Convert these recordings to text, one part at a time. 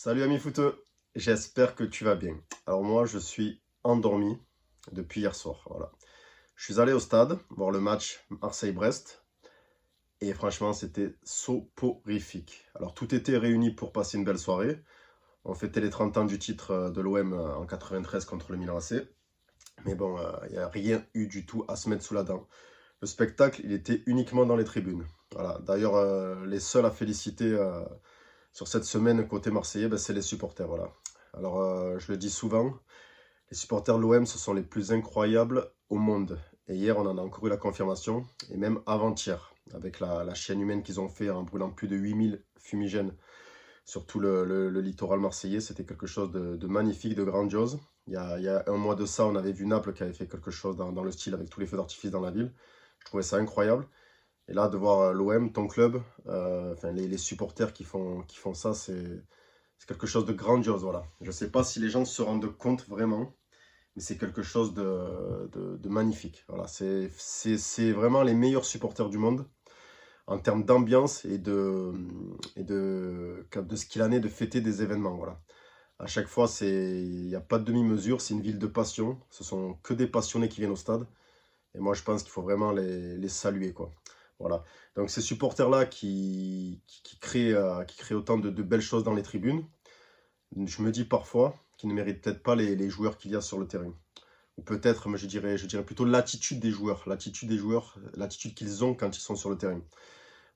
Salut ami footeux, j'espère que tu vas bien. Alors moi je suis endormi depuis hier soir, voilà. Je suis allé au stade voir le match Marseille-Brest et franchement c'était soporifique. Alors tout était réuni pour passer une belle soirée. On fêtait les 30 ans du titre de l'OM en 93 contre le Milan AC. Mais bon, il n'y a rien eu du tout à se mettre sous la dent. Le spectacle, il était uniquement dans les tribunes. Voilà. D'ailleurs, les seuls à féliciter sur cette semaine côté marseillais, ben, c'est les supporters. Voilà. Alors, je le dis souvent, les supporters de l'OM, ce sont les plus incroyables au monde. Et hier, on en a encore eu la confirmation, et même avant-hier, avec la chaîne humaine qu'ils ont fait en brûlant plus de 8000 fumigènes sur tout le littoral marseillais. C'était quelque chose de magnifique, de grandiose. Il y a un mois de ça, on avait vu Naples qui avait fait quelque chose dans le style avec tous les feux d'artifice dans la ville. Je trouvais ça incroyable. Et là, de voir l'OM, ton club, enfin les supporters qui font ça, c'est quelque chose de grandiose. Voilà. Je ne sais pas si les gens se rendent compte vraiment, mais c'est quelque chose de magnifique. Voilà. C'est vraiment les meilleurs supporters du monde en termes d'ambiance et de ce qu'il en est de fêter des événements. Voilà. À chaque fois, il n'y a pas de demi-mesure, c'est une ville de passion. Ce sont que des passionnés qui viennent au stade. Et moi, je pense qu'il faut vraiment les saluer, quoi. Voilà. Donc, ces supporters-là qui créent autant de belles choses dans les tribunes, je me dis parfois qu'ils ne méritent peut-être pas les joueurs qu'il y a sur le terrain. Ou peut-être, mais je dirais plutôt l'attitude qu'ils ont quand ils sont sur le terrain.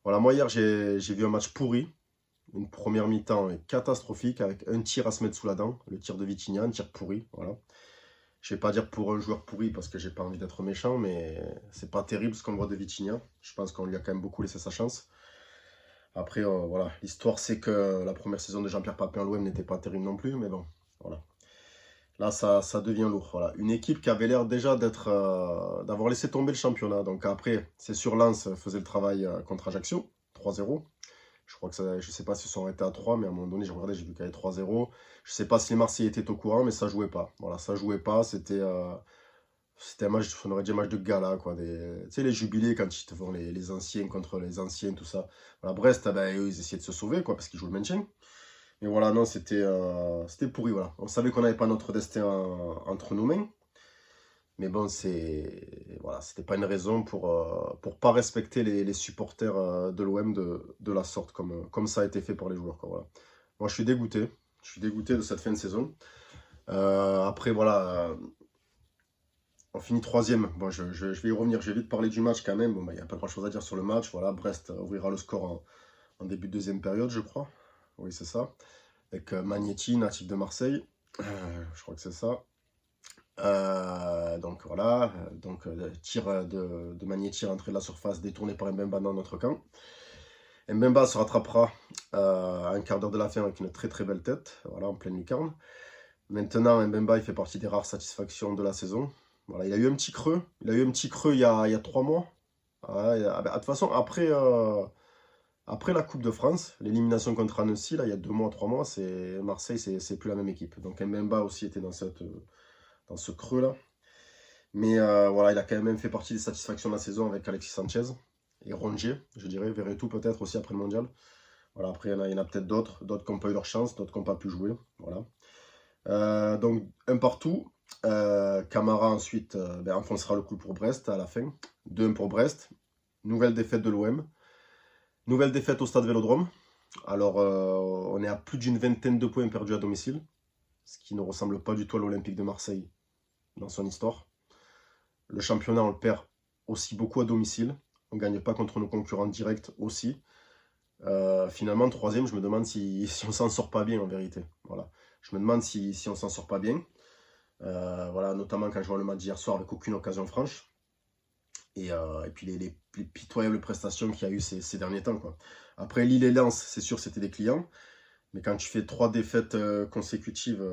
Voilà, moi hier, j'ai vu un match pourri, une première mi-temps catastrophique avec un tir à se mettre sous la dent, le tir de Vitinha, un tir pourri, voilà. Je ne vais pas dire pour un joueur pourri parce que j'ai pas envie d'être méchant, mais c'est pas terrible ce qu'on voit de Vitinha. Je pense qu'on lui a quand même beaucoup laissé sa chance. Après, voilà, l'histoire c'est que la première saison de Jean-Pierre Papin à l'OM n'était pas terrible non plus, mais bon, voilà. Là, ça devient lourd. Voilà. Une équipe qui avait l'air déjà d'avoir laissé tomber le championnat. Donc après, c'est sûr, Lens faisait le travail contre Ajaccio, 3-0. Je crois que ça, je sais pas s'ils sont arrêtés à 3, mais à un moment donné, j'ai regardé, j'ai vu qu'il y avait 3-0. Je sais pas si les Marseillais étaient au courant, mais ça jouait pas. Voilà, ça jouait pas. C'était un match, on aurait dit un match de gala, quoi. Tu sais, les jubilés quand ils te font les anciens contre les anciens, tout ça. Voilà, Brest, ben, eux, ils essayaient de se sauver, quoi, parce qu'ils jouent le maintien. Mais voilà, non, c'était pourri, voilà. On savait qu'on n'avait pas notre destin entre nos mains. Mais bon, voilà, c'était pas une raison pour pas respecter les supporters de l'OM de la sorte, comme ça a été fait par les joueurs, quoi, voilà. Moi, je suis dégoûté. Je suis dégoûté de cette fin de saison. Après, voilà, on finit troisième. Bon, je vais y revenir. Je vais vite parler du match quand même. Bon, bah, il n'y a pas grand-chose à dire sur le match. Voilà, Brest ouvrira le score en début de deuxième période, je crois. Oui, c'est ça. Avec Magnetti, natif de Marseille. Je crois que c'est ça. Donc voilà, tir de Magnetti rentré de la surface, détourné par Mbemba dans notre camp. Mbemba se rattrapera à un quart d'heure de la fin avec une très très belle tête, voilà, en pleine lucarne. Maintenant, Mbemba, il fait partie des rares satisfactions de la saison. Voilà, il a eu un petit creux. Il y a 3 mois. De toute façon, après la Coupe de France, l'élimination contre Annecy, là, il y a 2 mois, 3 mois, Marseille, c'est plus la même équipe. Donc Mbemba aussi était dans ce creux-là. Mais voilà, il a quand même fait partie des satisfactions de la saison avec Alexis Sanchez et Rongier, je dirais. Verretou peut-être aussi après le mondial. Voilà, après, il y en a peut-être d'autres qui n'ont pas eu leur chance, d'autres qui n'ont pas pu jouer. Voilà. Donc, un partout. Camara ensuite enfoncera le coup pour Brest à la fin. 2-1 pour Brest. Nouvelle défaite de l'OM. Nouvelle défaite au stade Vélodrome. Alors, on est à plus d'une vingtaine de points perdus à domicile, ce qui ne ressemble pas du tout à l'Olympique de Marseille dans son histoire. Le championnat, on le perd aussi beaucoup à domicile. On ne gagne pas contre nos concurrents directs aussi. Finalement, troisième, je me demande si on s'en sort pas bien en vérité. Voilà. Je me demande si on s'en sort pas bien. Voilà, notamment quand je vois le match d'hier soir avec aucune occasion franche. Et puis les pitoyables prestations qu'il y a eu ces derniers temps, quoi. Après, Lille et Lens, c'est sûr, c'était des clients. Mais quand tu fais 3 défaites consécutives,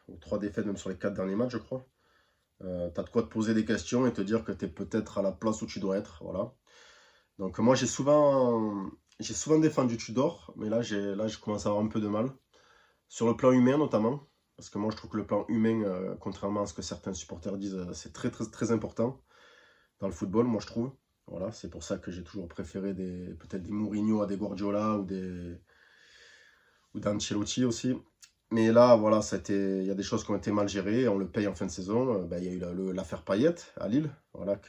ou 3 défaites même sur les 4 derniers matchs, je crois, t'as de quoi te poser des questions et te dire que tu es peut-être à la place où tu dois être. Voilà. Donc moi, j'ai souvent défendu Tudor, mais là, je commence à avoir un peu de mal. Sur le plan humain, notamment. Parce que moi, je trouve que le plan humain, contrairement à ce que certains supporters disent, c'est très, très, très important dans le football, moi, je trouve. Voilà, c'est pour ça que j'ai toujours préféré peut-être des Mourinho à des Guardiola ou d'Ancelotti aussi. Mais là, voilà, il y a des choses qui ont été mal gérées, on le paye en fin de saison. Il y a eu l'affaire Payet à Lille, voilà,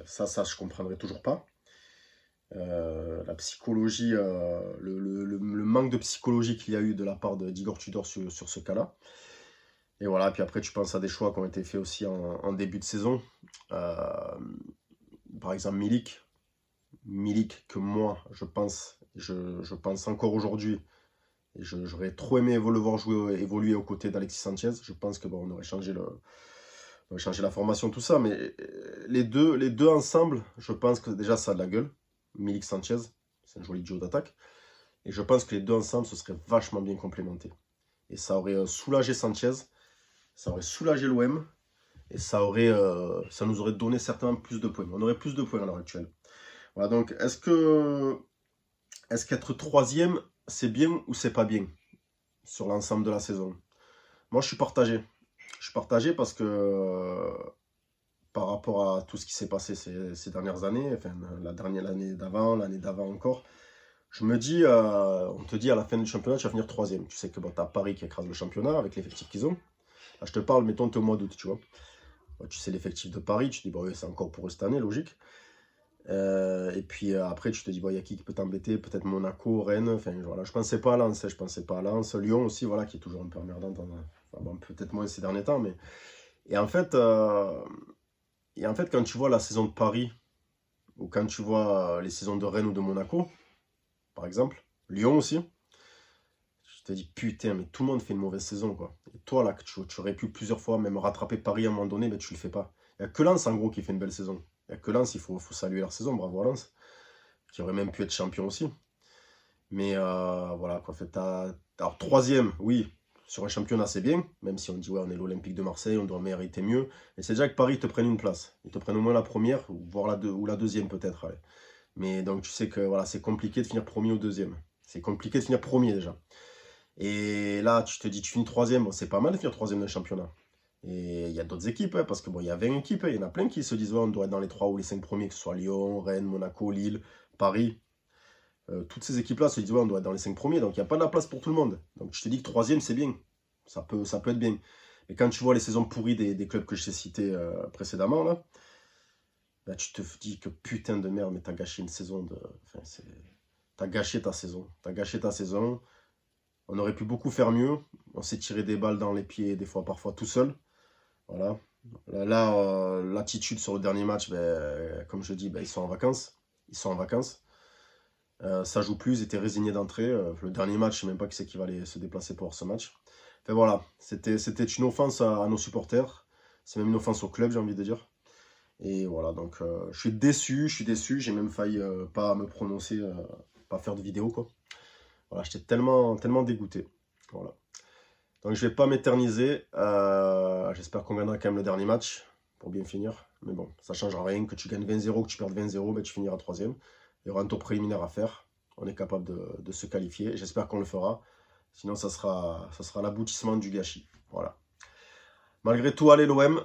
ça je comprendrai toujours pas. La psychologie, le manque de psychologie qu'il y a eu de la part d'Igor Tudor sur ce cas-là. Et voilà, puis après tu penses à des choix qui ont été faits aussi en début de saison. Par exemple Milik que moi je pense encore aujourd'hui, et j'aurais trop aimé le voir évoluer aux côtés d'Alexis Sanchez. Je pense que bon, on aurait changé la formation, tout ça, mais les deux ensemble, je pense que déjà ça a de la gueule. Milik Sanchez, c'est un joli duo d'attaque. Et je pense que les deux ensemble, ce serait vachement bien complémenté. Et ça aurait soulagé Sanchez, ça aurait soulagé l'OM, et ça nous aurait donné certainement plus de points. On aurait plus de points à l'heure actuelle. Voilà, donc est-ce qu'être troisième, c'est bien ou c'est pas bien sur l'ensemble de la saison? Moi, je suis partagé. Je suis partagé parce que par rapport à tout ce qui s'est passé ces dernières années, enfin l'année d'avant encore, je me dis, on te dit à la fin du championnat, tu vas finir troisième. Tu sais que bon, tu as Paris qui écrase le championnat avec l'effectif qu'ils ont. Là, je te parle, mettons, tu es au mois d'août, tu vois. Tu sais l'effectif de Paris, tu te dis, bon, oui, c'est encore pour eux cette année, logique. Et puis après, tu te dis, bon, il y a qui peut t'embêter? Peut-être Monaco, Rennes. Enfin, voilà, je pensais pas à Lens, Lyon aussi, voilà, qui est toujours un peu emmerdant. Bon, peut-être moins ces derniers temps, mais. Et en fait, quand tu vois la saison de Paris, ou quand tu vois les saisons de Rennes ou de Monaco, par exemple, Lyon aussi, je te dis, putain, mais tout le monde fait une mauvaise saison, quoi. Et toi, là, que tu aurais pu plusieurs fois même rattraper Paris à un moment donné, mais tu le fais pas. Il n'y a que Lens, en gros, qui fait une belle saison. Il n'y a que Lens, il faut saluer leur saison, bravo à Lens, qui aurait même pu être champion aussi. Mais voilà, quoi. Alors, troisième, oui, sur un championnat, c'est bien, même si on dit, ouais, on est l'Olympique de Marseille, on doit mériter mieux. Mais c'est déjà que Paris te prenne une place. Ils te prennent au moins la première, voire la deuxième, peut-être. Allez. Mais donc, tu sais que voilà, c'est compliqué de finir premier ou deuxième. C'est compliqué de finir premier, déjà. Et là, tu te dis, tu finis troisième, bon, c'est pas mal de finir troisième d'un championnat. Et il y a d'autres équipes, parce que bon, il y a 20 équipes, il y en a plein qui se disent, ouais, on doit être dans les 3 ou les 5 premiers, que ce soit Lyon, Rennes, Monaco, Lille, Paris. Toutes ces équipes-là se disent, ouais, on doit être dans les 5 premiers, donc il n'y a pas de la place pour tout le monde. Donc je te dis que troisième, c'est bien. Ça peut être bien. Mais quand tu vois les saisons pourries des clubs que je t'ai cités précédemment, là, bah, tu te dis que putain de merde, mais t'as gâché une saison de. Enfin, t'as gâché ta saison. T'as gâché ta saison. On aurait pu beaucoup faire mieux. On s'est tiré des balles dans les pieds, parfois tout seul. Voilà. Là, l'attitude sur le dernier match, ben, comme je dis, ben, ils sont en vacances. Ça joue plus, ils étaient résignés d'entrée. Le dernier match, je ne sais même pas qui c'est qui va aller se déplacer pour ce match. Enfin voilà, c'était une offense à nos supporters. C'est même une offense au club, j'ai envie de dire. Et voilà, donc je suis déçu. J'ai même failli pas me prononcer, pas faire de vidéo, quoi. Voilà, j'étais tellement dégoûté. Voilà. Donc je vais pas m'éterniser. J'espère qu'on gagnera quand même le dernier match pour bien finir. Mais bon, ça ne changera rien. Que tu gagnes 20-0, que tu perdes 20-0, ben, tu finiras troisième. Il y aura un tour préliminaire à faire. On est capable de se qualifier. J'espère qu'on le fera. Sinon, ça sera l'aboutissement du gâchis. Voilà. Malgré tout, allez l'OM.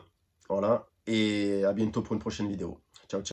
Voilà. Et à bientôt pour une prochaine vidéo.